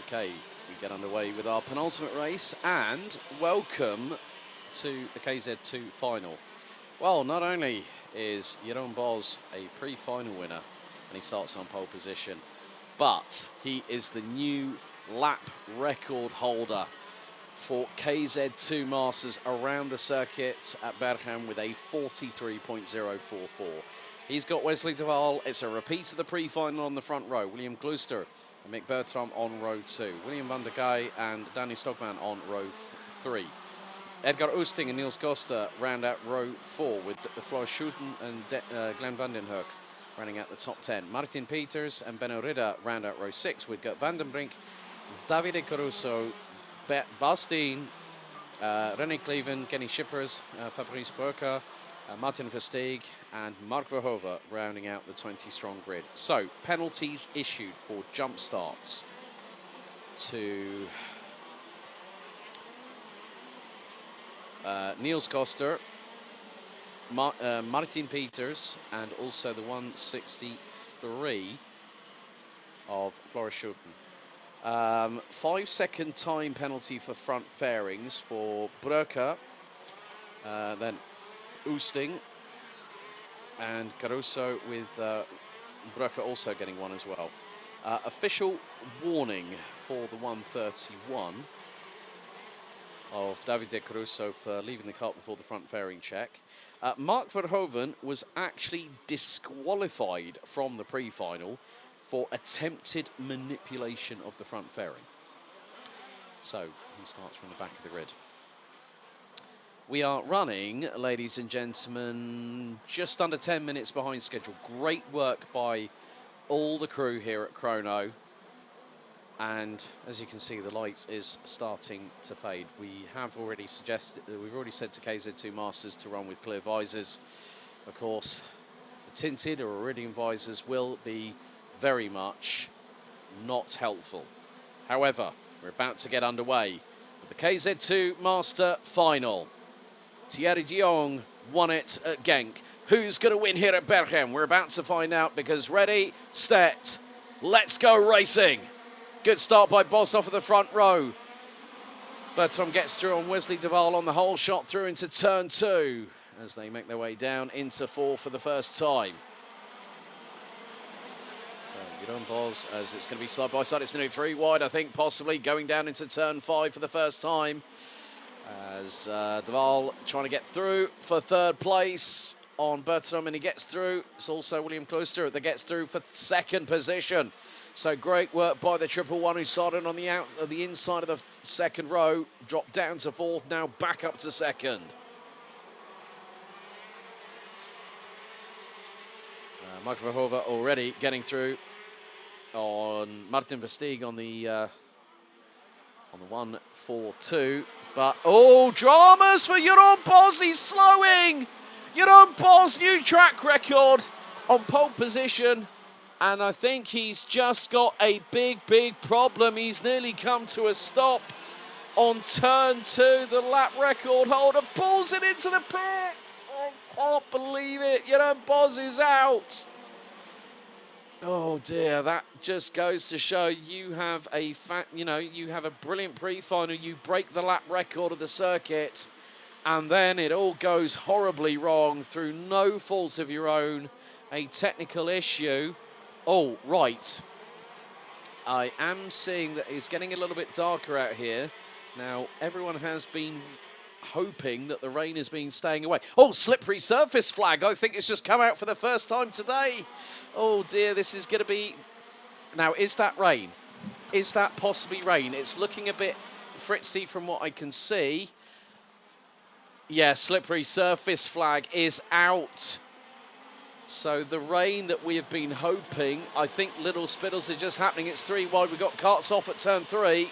Okay, we get underway with our penultimate race, and welcome to the KZ2 final. Well, not only is Jeroen Bos a pre-final winner, and he starts on pole position, but he is the new lap record holder for KZ2 Masters around the circuit at Berghem with a 43.044. He's got Wesley de Waal. It's a repeat of the pre-final on the front row. William Gluster and Mick Bertram on row 2. William van der Gaai and Danny Stokman on row 3. Edgar Oosting and Niels Koster round out row 4 with Floris Schouten and Glenn van den Hoek running out the top 10. Martin Peters and Benno Ridder round out row 6 with Gert van den Brink, Davide Caruso, Bastien, René Kleven, Kenny Schippers, Fabrice Burka, Martin Versteeg and Mark Verhoeven rounding out the 20-strong grid. So, penalties issued for jump starts to Niels Koster, Martin Peters, and also the 163 of Floris Schouten. 5-second time penalty for front fairings for Burka, then Oosting and Caruso, with Burka also getting one as well. Official warning for the 131 of Davide Caruso for leaving the cart before the front fairing check. Mark Verhoeven was actually disqualified from the pre-final for attempted manipulation of the front fairing. So he starts from the back of the grid. We are running, ladies and gentlemen, just under 10 minutes behind schedule. Great work by all the crew here at Chrono. And as you can see, the light is starting to fade. We have already suggested, we've already said to KZ2 Masters to run with clear visors. Of course, the tinted or iridium visors will be very much not helpful. However, we're about to get underway with the KZ2 Master Final. Thierry de Jong won it at Genk. Who's going to win here at Berghem? We're about to find out, because ready, set, let's go racing. Good start by Bos off of the front row. Bertram gets through on Wesley de Waal on the whole shot through into turn 2 as they make their way down into 4 for the first time. So Jeroen Bos, as it's going to be side by side, it's nearly 3 wide, I think, possibly going down into turn 5 for the first time. As de Waal trying to get through for 3rd place on Bertram, and he gets through. It's also William Kloster that gets through for 2nd position. So great work by the 111 who started on the inside of the 2nd row, dropped down to 4th, now back up to 2nd. Michael Verhoeven already getting through on Martin Versteeg on the 142. But, oh, dramas for Jeroen Bos, he's slowing! Jeroen Bos, new track record on pole position. And I think he's just got a big problem. He's nearly come to a stop on turn 2. The lap record holder pulls it into the pits. I can't believe it. Jeroen Bos is out. Oh dear, that just goes to show you have a you have a brilliant pre-final. You break the lap record of the circuit, and then it all goes horribly wrong through no fault of your own, a technical issue. Oh, right. I am seeing that it's getting a little bit darker out here. Now, everyone has been hoping that the rain has been staying away. Oh, slippery surface flag. I think it's just come out for the first time today. Oh, dear, this is going to be... Now, is that rain? Is that possibly rain? It's looking a bit fritzy from what I can see. Yeah, slippery surface flag is out. So the rain that we have been hoping, I think little spittles are just happening. It's 3 wide. We've got carts off at turn 3.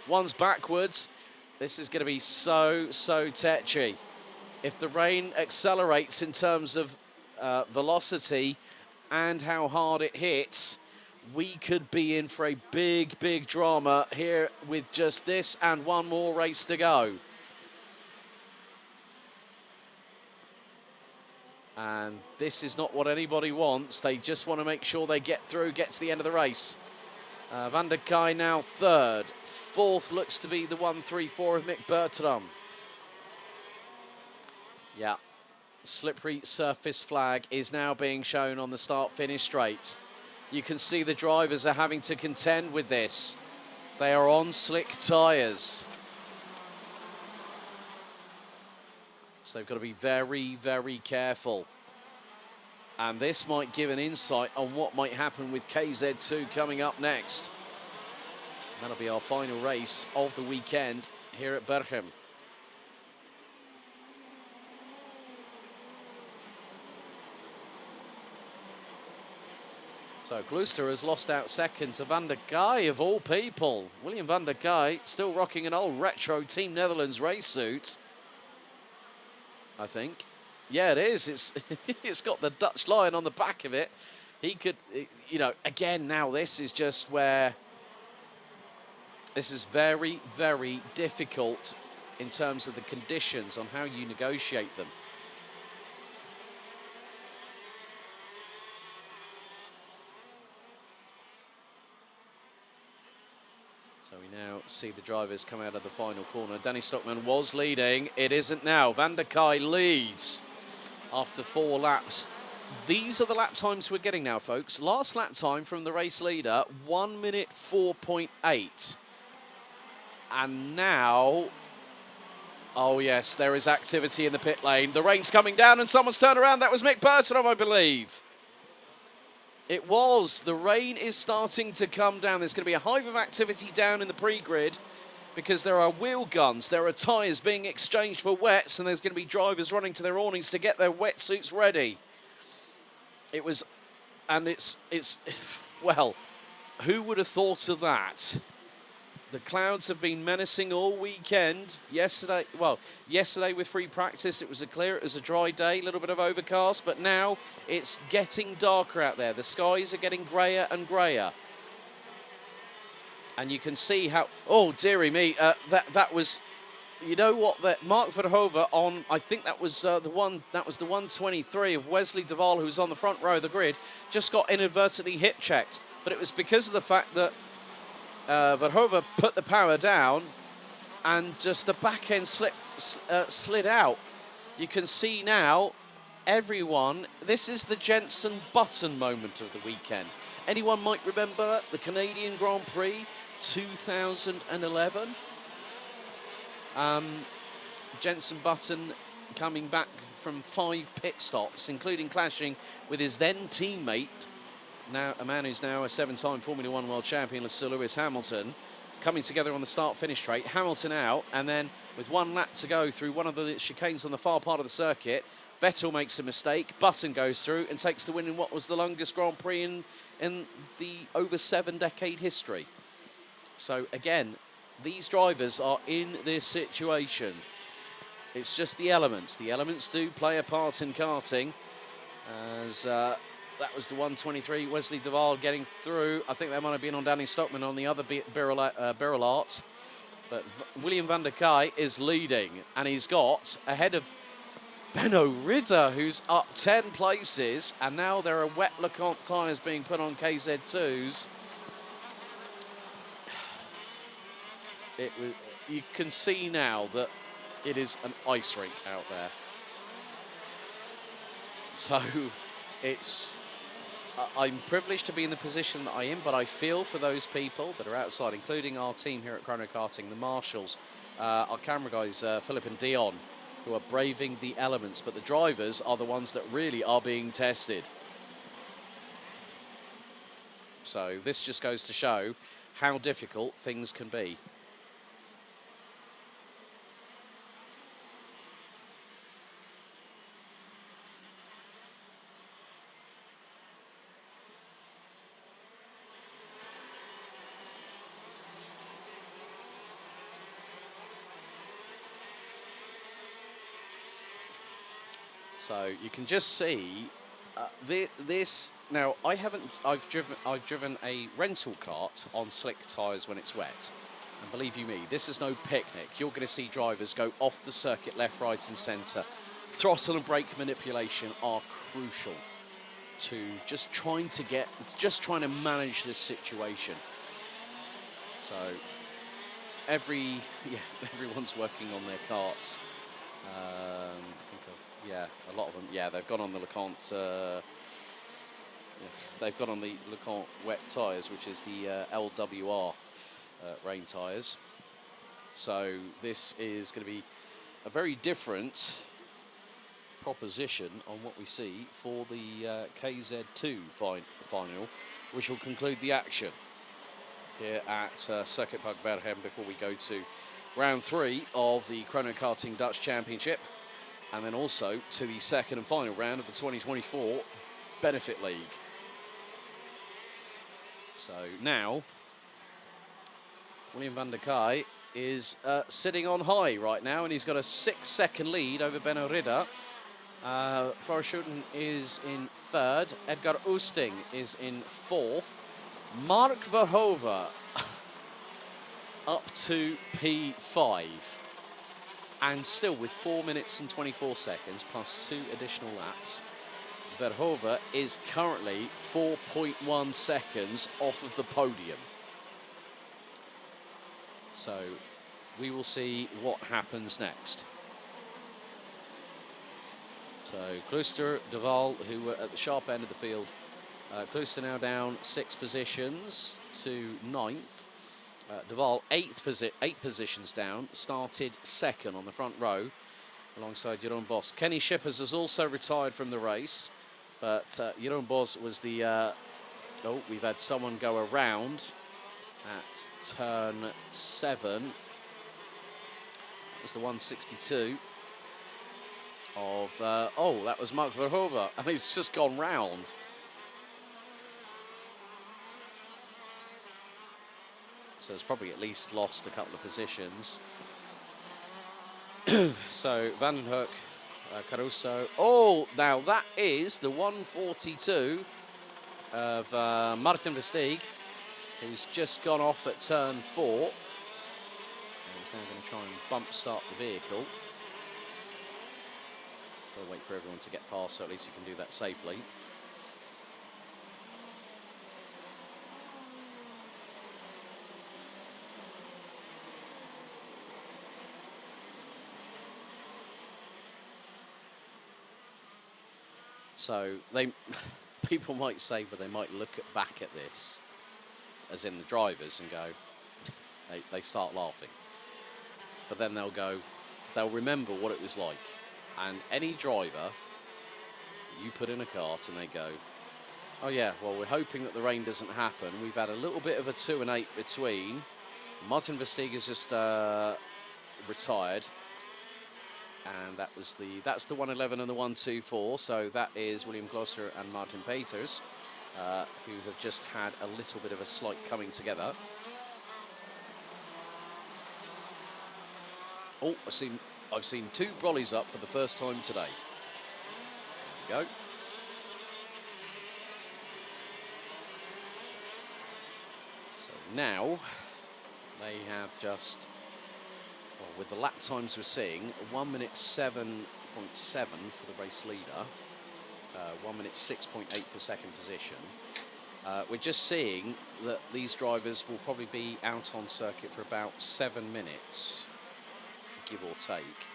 One's backwards. This is going to be so tetchy. If the rain accelerates in terms of velocity and how hard it hits, we could be in for a big drama here with just this and one more race to go. And this is not what anybody wants. They just want to make sure they get through, get to the end of the race. Van der Kai now third. Fourth looks to be the 134 of Mick Bertram. Yeah, slippery surface flag is now being shown on the start-finish straight. You can see the drivers are having to contend with this. They are on slick tyres. So they've got to be very, very careful. And this might give an insight on what might happen with KZ2 coming up next. That'll be our final race of the weekend here at Berghem. So Gloucester has lost out second to Van der Kai, of all people. William Van der Kai still rocking an old retro Team Netherlands race suit, I think. Yeah, it is. It's got the Dutch lion on the back of it. He could, you know, again, now this is just where this is very, very difficult in terms of the conditions on how you negotiate them. So we now see the drivers come out of the final corner. Danny Stockman was leading. It isn't now. Van der Kai leads after 4 laps. These are the lap times we're getting now, folks. Last lap time from the race leader, 1 minute 4.8. And now, oh yes, there is activity in the pit lane. The rain's coming down and someone's turned around. That was Mick Bertram, I believe. It was. The rain is starting to come down. There's going to be a hive of activity down in the pre-grid because there are wheel guns, there are tyres being exchanged for wets, and there's going to be drivers running to their awnings to get their wetsuits ready. It was, and it's, well, who would have thought of that? The clouds have been menacing all weekend. Yesterday with free practice, it was a dry day, a little bit of overcast, but now it's getting darker out there. The skies are getting grayer and grayer. And you can see how, oh dearie me, that was, you know what, that Mark Verhoeven on, I think that was the 123 of Wesley Duval, who's on the front row of the grid, just got inadvertently hip checked. But it was because of the fact that Verhoeven put the power down and just the back end slid out. You can see now, everyone, this is the Jenson Button moment of the weekend. Anyone might remember the Canadian Grand Prix 2011? Jenson Button coming back from 5 pit stops, including clashing with his then teammate, now a man who's now a 7-time Formula 1 world champion, Sir Lewis Hamilton, coming together on the start-finish straight. Hamilton out, and then with 1 lap to go through one of the chicanes on the far part of the circuit, Vettel makes a mistake, Button goes through and takes the win in what was the longest Grand Prix in the over 7-decade history. So again, these drivers are in this situation. It's just the elements. The elements do play a part in karting, as that was the 123, Wesley Duval getting through. I think that might have been on Danny Stockman on the other Birrell Art. But William Van der Kai is leading, and he's got ahead of Benno Ritter, who's up 10 places, and now there are wet LeConte tyres being put on KZ2s. You can see now that it is an ice rink out there. So it's, I'm privileged to be in the position that I am, but I feel for those people that are outside, including our team here at Chrono Karting, the marshals, our camera guys, Philip and Dion, who are braving the elements, but the drivers are the ones that really are being tested. So this just goes to show how difficult things can be. So you can just see this. Now I've driven a rental cart on slick tyres when it's wet, and believe you me, this is no picnic. You're going to see drivers go off the circuit left, right, and centre. Throttle and brake manipulation are crucial to just trying to manage this situation. So everyone's working on their karts. A lot of them. Yeah, they've gone on the LeConte. They've gone on the LeConte wet tyres, which is the LWR rain tyres. So this is going to be a very different proposition on what we see for the KZ2 final, which will conclude the action here at Circuit Park Berghem before we go to round 3 of the Chrono Karting Dutch Championship, and then also to the second and final round of the 2024 Benefit League. So now, William van der Kaaij is sitting on high right now, and he's got a 6-second lead over Benno Ridder. Floris Schouten is in 3rd. Edgar Oosting is in 4th. Mark Verhoeven up to P5. And still with 4 minutes and 24 seconds plus 2 additional laps, Verhoeven is currently 4.1 seconds off of the podium. So we will see what happens next. So Klooster, De Waal, who were at the sharp end of the field. Klooster now down 6 positions to 9th. De Waal 8 positions down, started 2nd on the front row alongside Jeroen Bos. Kenny Shippers has also retired from the race, but Jeroen Bos was the... oh, we've had someone go around at turn 7. It was the 162 of... oh, that was Mark Verhoeven, and he's just gone round. So it's probably at least lost a couple of positions. So Van den Hoek, Caruso. Oh, now that is the 142 of Martin Versteeg, who's just gone off at turn 4. And he's now going to try and bump start the vehicle. We'll wait for everyone to get past, so at least he can do that safely. So people might say, but they might look back at this, as in the drivers, and go, they start laughing. But then they'll remember what it was like. And any driver, you put in a kart and they go, oh yeah, well, we're hoping that the rain doesn't happen. We've had a little bit of a 2 and 8 between. Martin Versteeg has just retired. And that's the 111 and the 124. So that is William Klooster and Martin Peters, who have just had a little bit of a slight coming together. Oh, I've seen 2 brollies up for the first time today. There we go. So now they have just, well, with the lap times we're seeing, 1 minute 7.7 for the race leader, 1 minute 6.8 for second position. We're just seeing that these drivers will probably be out on circuit for about 7 minutes, give or take,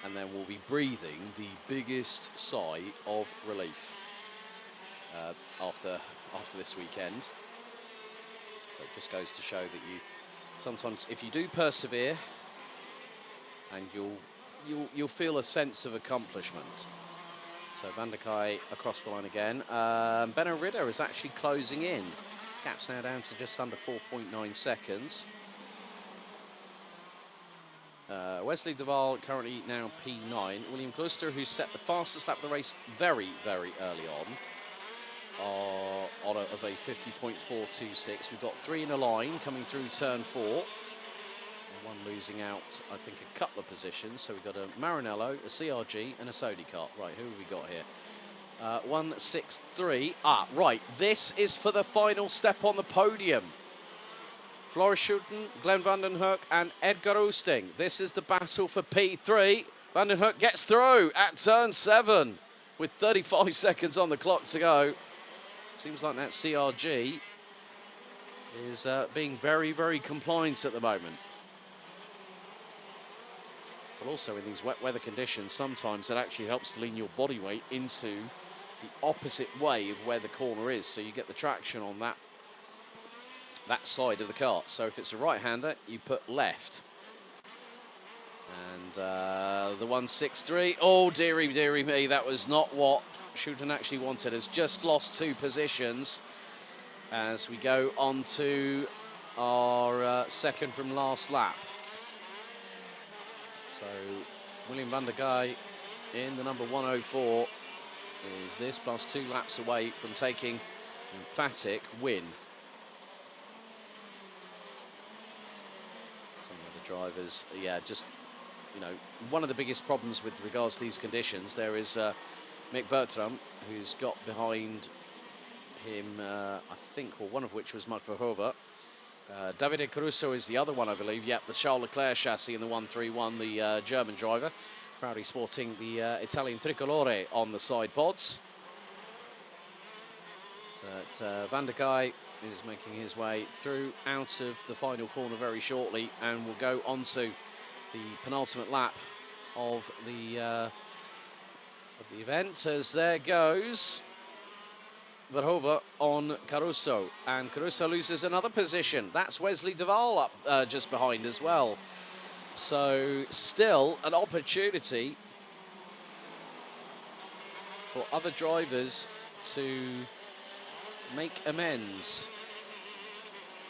and then we'll be breathing the biggest sigh of relief after this weekend. So it just goes to show that you sometimes, if you do persevere, and you'll feel a sense of accomplishment. So Van der Kaaij across the line again. Benno Ridder is actually closing in. Gap's now down to just under 4.9 seconds. Wesley De Waal currently now P9. William Klooster, who set the fastest lap of the race very, very early on of a 50.426. We've got 3 in a line coming through turn 4. And 1 losing out, I think, a couple of positions. So we've got a Maranello, a CRG, and a Sodi kart. Right, who have we got here? 163. Ah, right. This is for the final step on the podium. Floris Schouten, Glenn van den Hoek, and Edgar Oosting. This is the battle for P3. Van den Hoek gets through at turn 7 with 35 seconds on the clock to go. Seems like that CRG is being very, very compliant at the moment. But also in these wet weather conditions, sometimes it actually helps to lean your body weight into the opposite way of where the corner is, so you get the traction on that side of the kart. So if it's a right-hander, you put left. And the 163, oh dearie me, that was not what Schouten actually wanted. Has just lost 2 positions as we go on to our second from last lap. So William van der Gaai in the number 104 is this plus 2 laps away from taking an emphatic win. Some of the drivers, yeah, just, you know, one of the biggest problems with regards to these conditions, there is Mick Berghem, who's got behind him, I think, well, one of which was Mark Verhoeven. Davide Caruso is the other one, I believe. Yep, the Charles Leclerc chassis in the 131, the German driver. Proudly sporting the Italian tricolore on the side pods. But van der Gaai is making his way through out of the final corner very shortly and will go onto the penultimate lap of the event, as there goes Verhoeven on Caruso, and Caruso loses another position. That's Wesley Duval up just behind as well. So still an opportunity for other drivers to make amends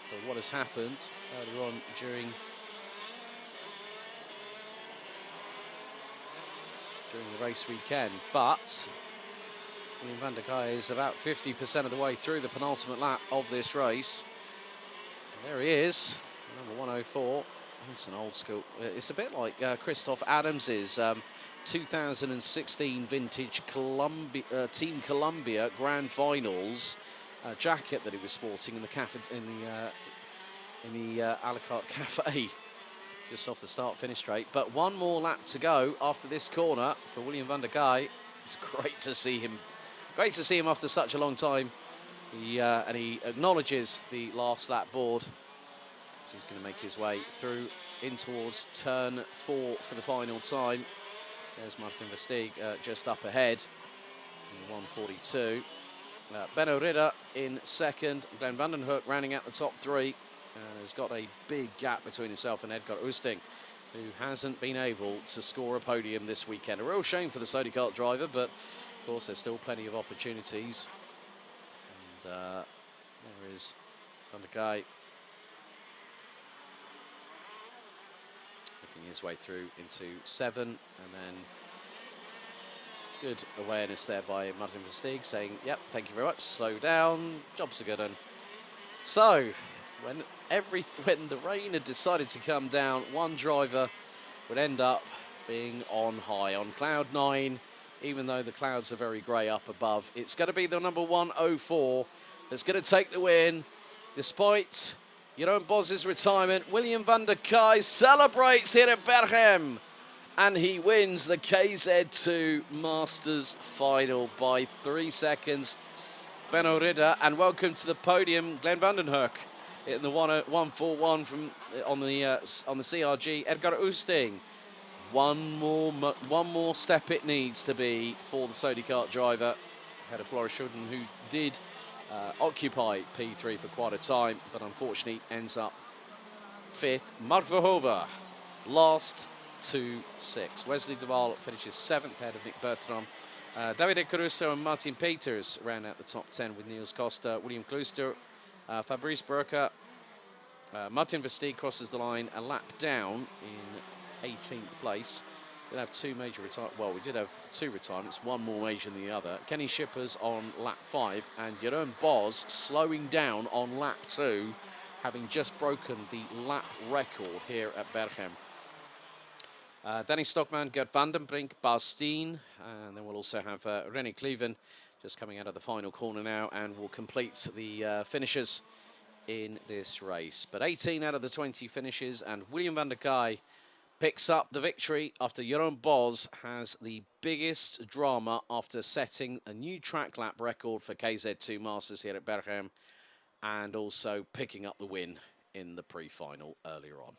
for what has happened earlier on during the race weekend. But William van der Gaai is about 50% of the way through the penultimate lap of this race. And there he is, number 104. It's an old school. It's a bit like Christoph Adams's 2016 vintage Team Columbia Grand Finals jacket that he was sporting in the a la carte cafe just off the start-finish straight. But one more lap to go after this corner for William van der Gaai. It's great to see him. Great to see him after such a long time. And he acknowledges the last lap board. So he's going to make his way through in towards turn 4 for the final time. There's Martin Versteeg just up ahead in 142. Benno Ridder in second. Glenn van den Hoek rounding out the top 3. And has got a big gap between himself and Edgar Oosting, who hasn't been able to score a podium this weekend. A real shame for the Sony Kart driver, but of course there's still plenty of opportunities. And there is van der Gaai making his way through into 7, and then good awareness there by Martin Versteeg saying, yep, thank you very much, slow down, job's a good one. So when the rain had decided to come down, one driver would end up being on high, on cloud 9, even though the clouds are very grey up above. It's going to be the number 104 that's going to take the win, despite Jeroen Bos's retirement. William van der Gaai celebrates here at Berghem, and he wins the KZ2 Masters final by 3 seconds. Benno Ridder, and welcome to the podium, Glenn van den Hoek in the 141 from on the CRG. Edgar Oosting. One more step it needs to be for the Sony Kart driver ahead of Floris Schouten, who did occupy P3 for quite a time, but unfortunately ends up 5th. Mark Verhoeven last to 6. Wesley Duval finishes 7th ahead of Mick Berghem. Davide Caruso and Martin Peters round out the top 10 with Niels Costa, William Klooster, Fabrice Berger. Martin Versteeg crosses the line a lap down in 18th place. We'll have 2 major retirements. Well, we did have 2 retirements, one more major than the other. Kenny Shippers on lap 5, and Jeroen Bos slowing down on lap 2, having just broken the lap record here at Berghem. Danny Stockman, Gert van den Brink, Bas Steen, and then we'll also have René Cleven just coming out of the final corner now, and will complete the finishers in this race. But 18 out of the 20 finishes, and William van der Gaai picks up the victory after Jeroen Bos has the biggest drama after setting a new track lap record for KZ2 Masters here at Berghem, and also picking up the win in the pre-final earlier on.